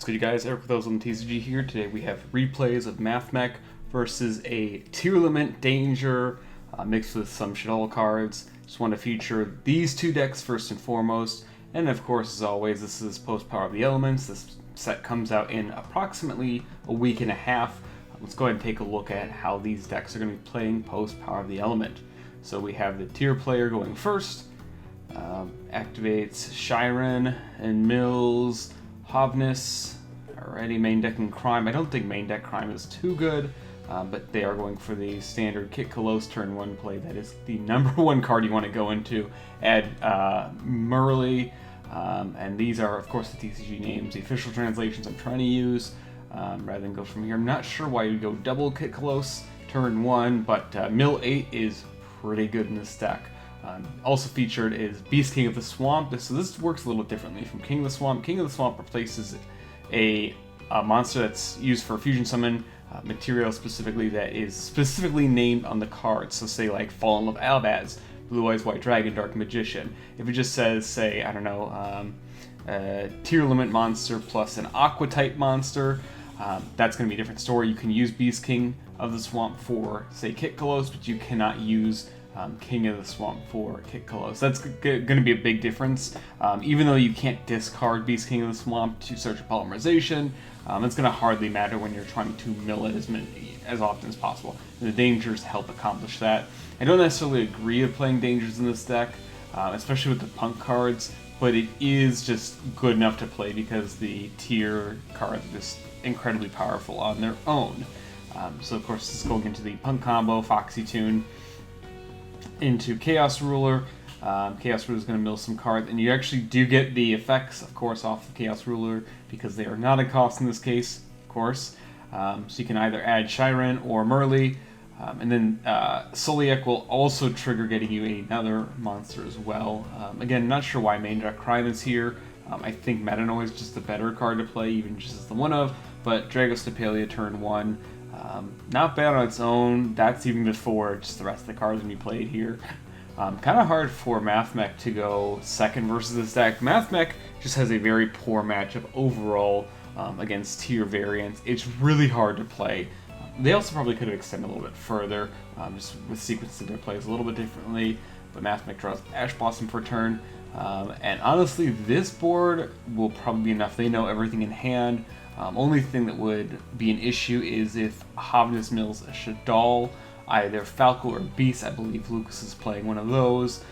What's good, you guys? Eric with OzoneTCG here. Today we have replays of Mathmech versus a Tearlament Danger mixed with some Shaddoll cards. Just want to feature these two decks first and foremost. And of course, as always, this is Post-POTE of the Elements. This set comes out in approximately a week and a half. Let's go ahead and take a look at how these decks are going to be playing Post-POTE of the Element. So we have the Tear player going first. Activates Shiren and Mills, Hovness. Already main decking Crime. I don't think main deck Crime is too good, but they are going for the standard Kit Kalos turn 1 play. That is the #1 card you want to go into. Add Murley, and these are, of course, the TCG names, the official translations I'm trying to use, rather than go from here. I'm not sure why you go double Kit Kalos turn 1, but Mill 8 is pretty good in this deck. Also featured is Beast King of the Swamp. So this works a little differently from King of the Swamp. King of the Swamp replaces a monster that's used for fusion summon material specifically that is specifically named on the card. So say like Fallen of Albaz, Blue Eyes White Dragon, Dark Magician. If it just says, say, I don't know, Tearlament monster plus an Aqua type monster, that's going to be a different story. You can use Beast King of the Swamp for, say, Kit Kalos, but you cannot use King of the Swamp for Kit Kalos. That's going to be a big difference. Even though you can't discard Beast King of the Swamp to search a polymerization, it's going to hardly matter when you're trying to mill it as often as possible. And the Dangers help accomplish that. I don't necessarily agree with playing Dangers in this deck, especially with the Punk cards, but it is just good enough to play because the Tier cards are just incredibly powerful on their own. So of course, this is going into the Punk combo, Foxy Tune, into Chaos Ruler. Chaos Ruler is going to mill some cards, and you actually do get the effects, of course, off the Chaos Ruler because they are not a cost in this case, of course. So you can either add Shiren or Murley, and then Soliek will also trigger getting you another monster as well. Again, not sure why main deck Crime is here. I think Metanoia is just a better card to play, even just as the one of, but Dragostapelia turn 1. Not bad on its own. That's even before just the rest of the cards when you played here. Kind of hard for Mathmech to go second versus this deck. Mathmech just has a very poor matchup overall against Tier variants. It's really hard to play. They also probably could have extended a little bit further, just with sequencing their plays a little bit differently. But Mathmech draws Ash Blossom for turn. And honestly, this board will probably be enough. They know everything in hand. Only thing that would be an issue is if Hovness mills a Shaddoll, either Falco or Beast. I believe Lucas is playing one of those.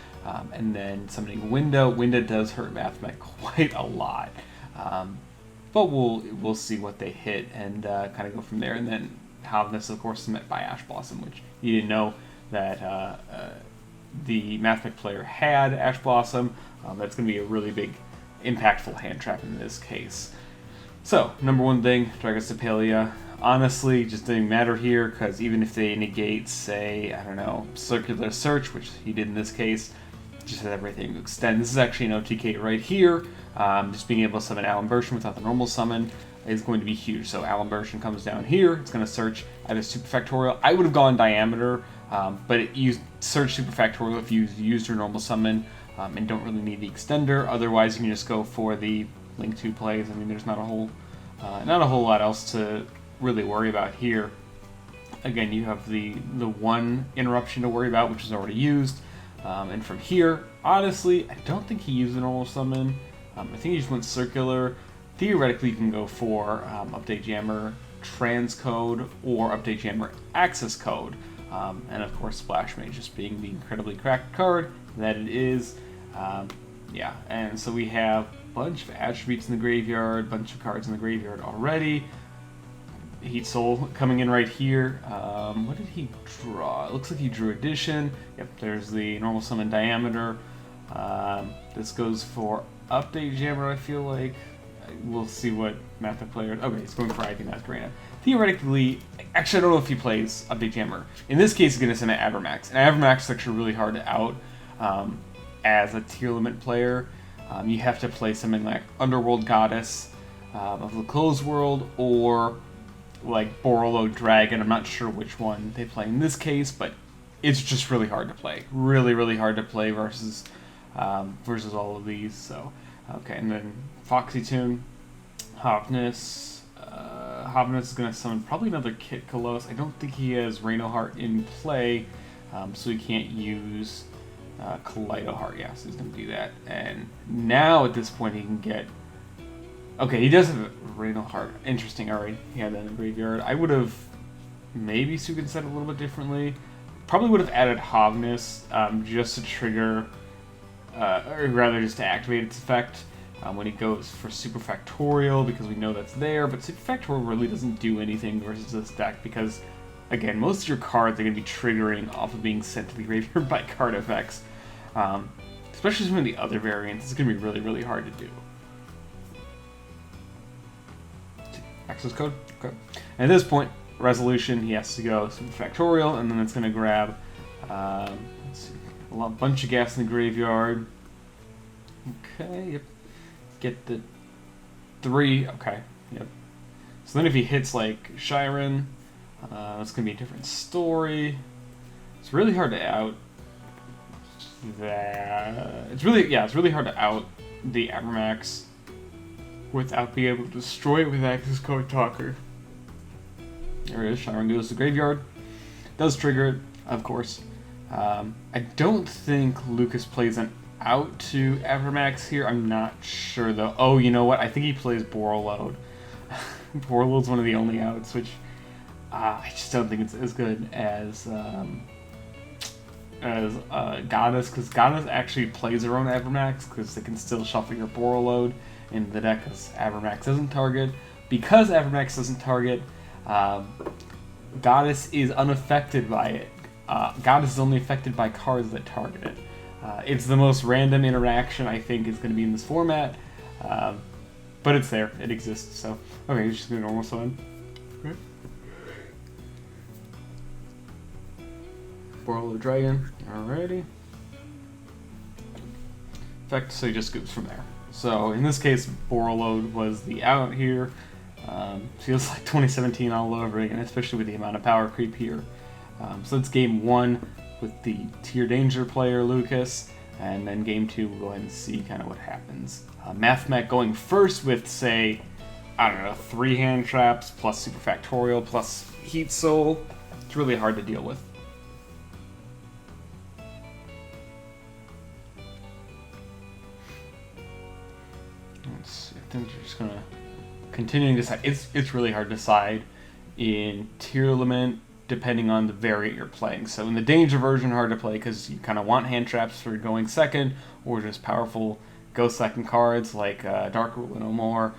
And then summoning Winda. Winda does hurt Mathmech quite a lot. But we'll see what they hit and kind of go from there. And then Hovness, of course, is met by Ash Blossom, which you didn't know that the Mathmech player had Ash Blossom. That's going to be a really big, impactful hand trap in this case. So, #1 thing, Dragostapelia. Honestly, just didn't matter here, because even if they negate, say, I don't know, Circular Search, which he did in this case, just has everything to extend. This is actually an OTK right here. Just being able to summon Alambertian without the normal summon is going to be huge. So Alambertian comes down here, it's going to search either Superfactorial. I would have gone Diameter, but you search Superfactorial if you used your normal summon and don't really need the extender. Otherwise, you can just go for the Link 2 plays. I mean, there's not a whole lot else to really worry about here. Again, you have the one interruption to worry about, which is already used. And from here, honestly, I don't think he used a normal summon. I think he just went circular. Theoretically, you can go for Update Jammer Transcode or Update Jammer Access Code. And of course, Splash Mage just being the incredibly cracked card that it is. Yeah, and so we have a bunch of attributes in the graveyard, bunch of cards in the graveyard already. Heat Soul coming in right here. What did he draw? It looks like he drew Addition. Yep, there's the normal summon Diameter. This goes for Update Jammer, I feel like. We'll see what Mathmech player... Okay, he's going for Ivy Masquerade. Theoretically, actually I don't know if he plays Update Jammer. In this case, he's going to send an Avermax. And Avermax is actually really hard to out as a Tearlament player. You have to play something like Underworld Goddess of the Closed World, or like Borolo Dragon. I'm not sure which one they play in this case, but it's just really hard to play. Really, really hard to play versus all of these. So, okay, and then Foxy Tune. Hovness. Hovness is going to summon probably another Kit Kalos. I don't think he has Reno Heart in play, so he can't use Kaleido Heart. Yeah, so he's going to do that. And now at this point he can get... Okay, he does have Reno Heart. Interesting, alright. He had that in the graveyard. I would have maybe Sukin said a little bit differently. Probably would have added Hovness just to trigger, or rather just to activate its effect. When he goes for Super Factorial, because we know that's there, but Super Factorial really doesn't do anything versus this deck because, again, most of your cards are going to be triggering off of being sent to the graveyard by card effects. Especially some of the other variants, it's going to be really, really hard to do. Access code? Okay. And at this point, Resolution, he has to go Super Factorial, and then it's going to grab let's see, a bunch of gas in the graveyard. Okay, yep. Get the 3, okay, yep. So then if he hits like Shiren, it's gonna be a different story. It's really hard to out that. It's really hard to out the Abramax without being able to destroy it with Access Code Talker. There it is. Shiren goes to the graveyard. Does trigger it, of course. I don't think Lucas plays an out to Abramax here. I'm not sure though. Oh, you know what? I think he plays Borreload. Borreload's one of the only outs, which I just don't think it's as good as Goddess, because Goddess actually plays her own Abramax because they can still shuffle your Borreload in the deck because Abramax doesn't target. Because Abramax doesn't target, Goddess is unaffected by it. Goddess is only affected by cards that target it. It's the most random interaction I think is going to be in this format, but it's there. It exists. So, okay, it's just a normal summon. Okay. Borreload Dragon. Alrighty. Effect, so he just scoops from there. So, in this case, Borreload was the out here. Feels like 2017 all over again, especially with the amount of power creep here. So it's game 1 with the Tier Danger player, Lucas, and then game 2, we'll go ahead and see kind of what happens. Mathmech going first with, say, I don't know, 3 hand traps, plus Super Factorial, plus Heat Soul. It's really hard to deal with. Let's see, I think you're just going to continue to decide. It's really hard to decide in Tearlament, depending on the variant you're playing. So in the Danger version, hard to play because you kind of want hand traps for going second, or just powerful go second cards like Dark Rule and Omor,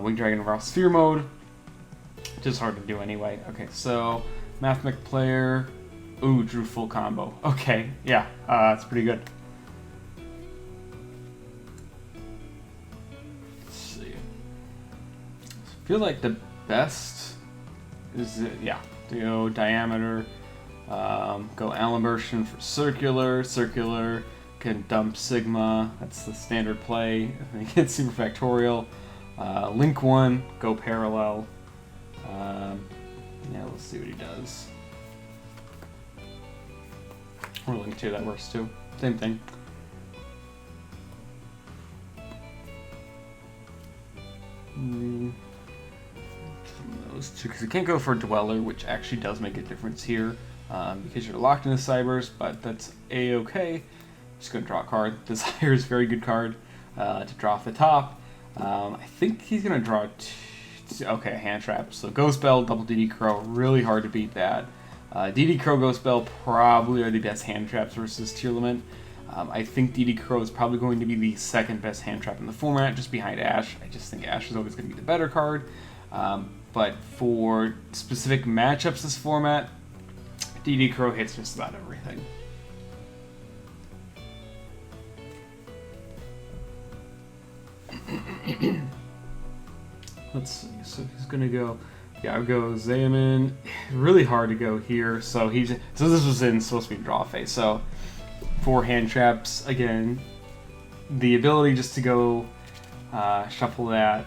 Winged Dragon of Raw Sphere mode. Just hard to do anyway. Okay, so Mathmech player, ooh, drew full combo. Okay, yeah, that's pretty good. Let's see. I feel like the best is yeah. Go Diameter, go Alimbertion for Circular. Circular can dump Sigma. That's the standard play. I think it's Super Factorial. Link 1, go Parallel. Yeah, let's see what he does. Or Link 2, that works too. Same thing. Those two, because you can't go for Dweller, which actually does make a difference here, because you're locked into Cybers, but that's a-okay. Just going to draw a card. Desire is a very good card to draw off the top. I think he's going to draw okay, hand trap. So Ghost Bell, double DD Crow, really hard to beat that. DD Crow, Ghost Bell probably are the best hand traps versus Tearlament. I think DD Crow is probably going to be the second best hand trap in the format, just behind Ash. I just think Ash is always going to be the better card. But for specific matchups this format, DD Crow hits just about everything. Let's see, so he's gonna go, yeah, I'll go Zayamin. Really hard to go here, so this was supposed to be draw phase, so 4 hand traps, again, the ability just to go shuffle that,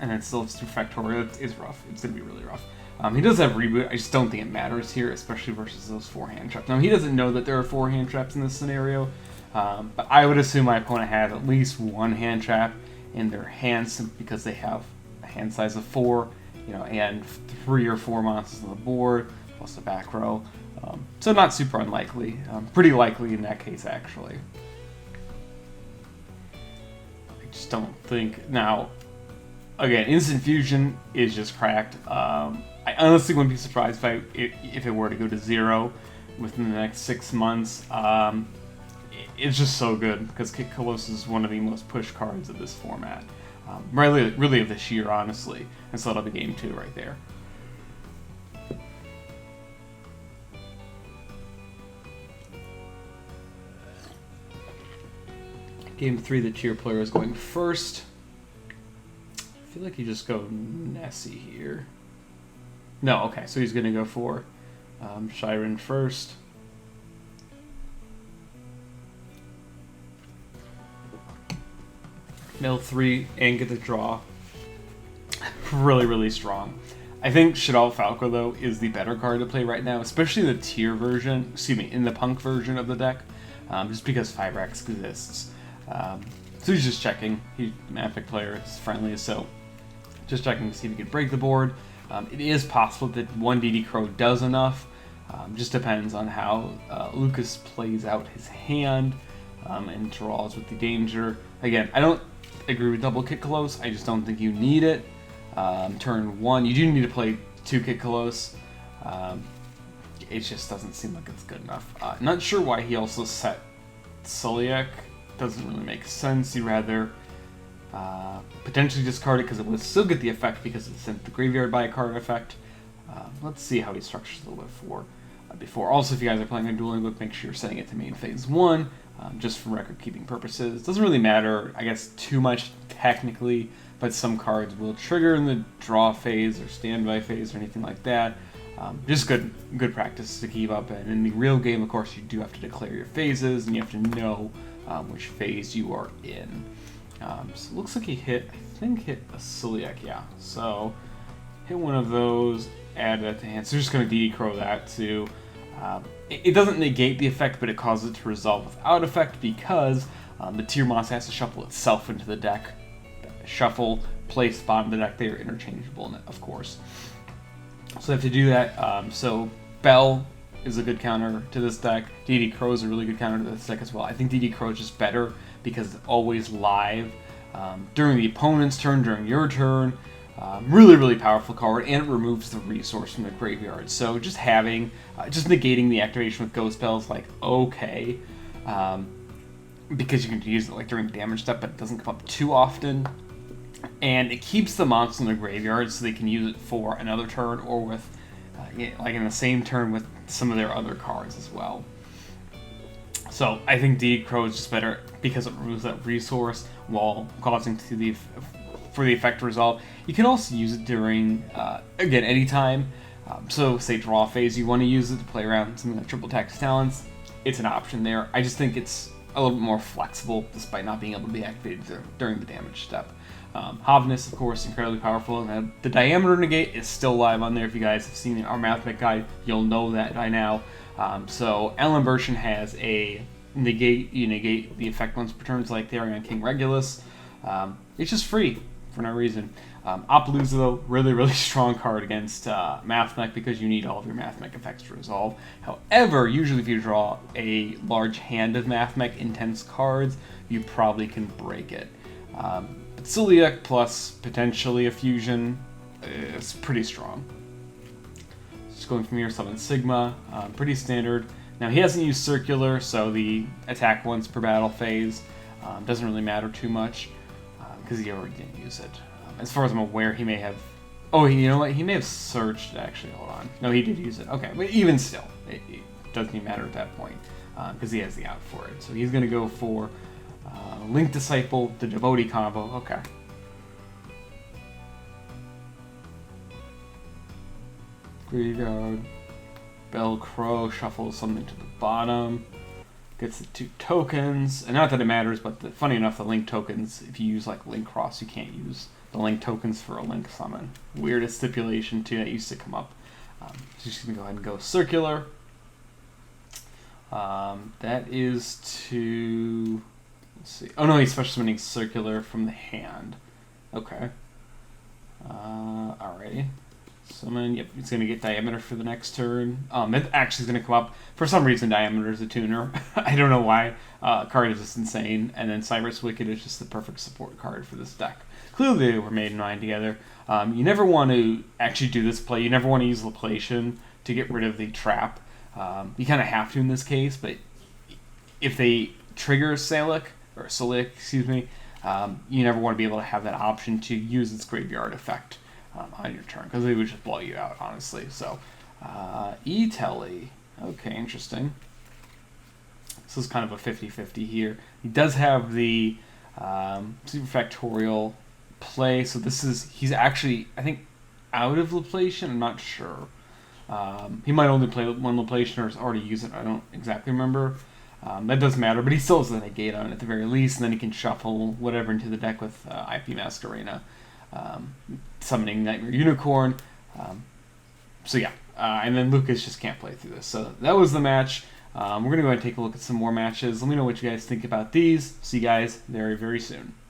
and then still Super Factorial is rough. It's going to be really rough. He does have Reboot. I just don't think it matters here, especially versus those 4 hand traps. Now, he doesn't know that there are 4 hand traps in this scenario, but I would assume my opponent has at least 1 hand trap in their hands because they have a hand size of 4, and 3 or 4 monsters on the board, plus the back row. So not super unlikely. Pretty likely in that case, actually. I just don't think... Now, again, Instant Fusion is just cracked. I honestly wouldn't be surprised if it were to go to 0 within the next 6 months. It's just so good, because Kit Colossus is one of the most pushed cards of this format. Really of this year, honestly. And so that'll be game 2 right there. Game 3, the tier player is going first. I feel like you just go Nessie here. No, okay, so he's going to go for Shiren first. Mill 3 and get the draw. Really strong. I think Shaddoll Falco, though, is the better card to play right now, especially the tier version, in the punk version of the deck, just because Fibrax exists. So he's just checking. He's an Mathmech player, it's friendly, so just checking to see if he can break the board. It is possible that one DD Crow does enough. Just depends on how Lucas plays out his hand and draws with the danger. Again, I don't agree with double Kit Kolos. I just don't think you need it. Turn 1, you do need to play 2 Kit Kolos. It just doesn't seem like it's good enough. Not sure why he also set Sulliek. Doesn't really make sense. You'd rather potentially discard it because it would still get the effect because it's sent the graveyard by a card effect. Let's see how he structures the lift before. Also, if you guys are playing a dueling book, make sure you're setting it to main phase 1, just for record keeping purposes. Doesn't really matter, I guess, too much technically, but some cards will trigger in the draw phase or standby phase or anything like that. Just good practice to keep up. And in the real game, of course, you do have to declare your phases and you have to know which phase you are in. So it looks like he hit a Sulliek, yeah. So hit one of those, add that to hand. So you're just going to DD Crow that to... it doesn't negate the effect, but it causes it to resolve without effect because the tier monster has to shuffle itself into the deck. Shuffle, place, bottom of the deck, they are interchangeable, of course. So they have to do that. So Bell is a good counter to this deck. DD Crow is a really good counter to this deck as well. I think DD Crow is just better because it's always live during the opponent's turn, during your turn. Really powerful card, and it removes the resource from the graveyard. So just having, just negating the activation with Ghost Bell is like, okay. Because you can use it like during the damage step, but it doesn't come up too often. And it keeps the monster in the graveyard so they can use it for another turn or with, like in the same turn with some of their other cards as well. So I think DD Crow is just better because it removes that resource while causing for the effect to resolve. You can also use it during, again, anytime. So say draw phase, you want to use it to play around something like triple tax talents. It's an option there. I just think it's a little bit more flexible despite not being able to be activated during the damage step. Havnus, of course, incredibly powerful. And the diameter negate is still live on there. If you guys have seen our Mathmech guide, you'll know that by now. So Alan Bershin has a negate. You negate the effect once per turn, like Therion King Regulus. It's just free for no reason. Appaloosa, though, really strong card against Mathmech because you need all of your Mathmech effects to resolve. However, usually if you draw a large hand of Mathmech intense cards, you probably can break it. But Sulliek plus potentially a fusion is pretty strong. Just going from here, summon Sigma, pretty standard. Now he hasn't used Circular, so the attack once per battle phase doesn't really matter too much because he already didn't use it. As far as I'm aware, he may have... Oh, you know what? He may have searched, actually. Hold on. No, he did use it. Okay, but even still, it doesn't even matter at that point because he has the out for it. So he's going to go for Link Disciple, the Devotee combo. Okay. Graveyard. Bell Crow shuffles something to the bottom. Gets the 2 tokens. And not that it matters, but funny enough, the Link tokens, if you use like Link Cross, you can't use the Link tokens for a Link summon. Weirdest stipulation too that used to come up. So just gonna go ahead and go Circular. That is to Let's see. Oh no, he's special summoning Circular from the hand. Okay. Alrighty. Summon. Yep, he's gonna get Diameter for the next turn. It actually is gonna come up for some reason. Diameter is a tuner. I don't know why. Card is just insane. And then Cyber's Wicked is just the perfect support card for this deck. Clearly, they were made in mind together. You never want to actually do this play. You never want to use Laplation to get rid of the trap. You kind of have to in this case, but if they trigger Solic, excuse me, you never want to be able to have that option to use its graveyard effect on your turn, because they would just blow you out, honestly. So, E-Telly. Okay, interesting. This is kind of a 50-50 here. He does have the Super Factorial play, so he's actually, I think, out of Laplation. I'm not sure. He might only play one Laplation or has already used it. I don't exactly remember. That doesn't matter, but he still has a negate on it at the very least, and then he can shuffle whatever into the deck with IP Masquerena, summoning Nightmare Unicorn. So yeah, and then Lucas just can't play through this. So that was the match. We're going to go ahead and take a look at some more matches. Let me know what you guys think about these. See you guys very, very soon.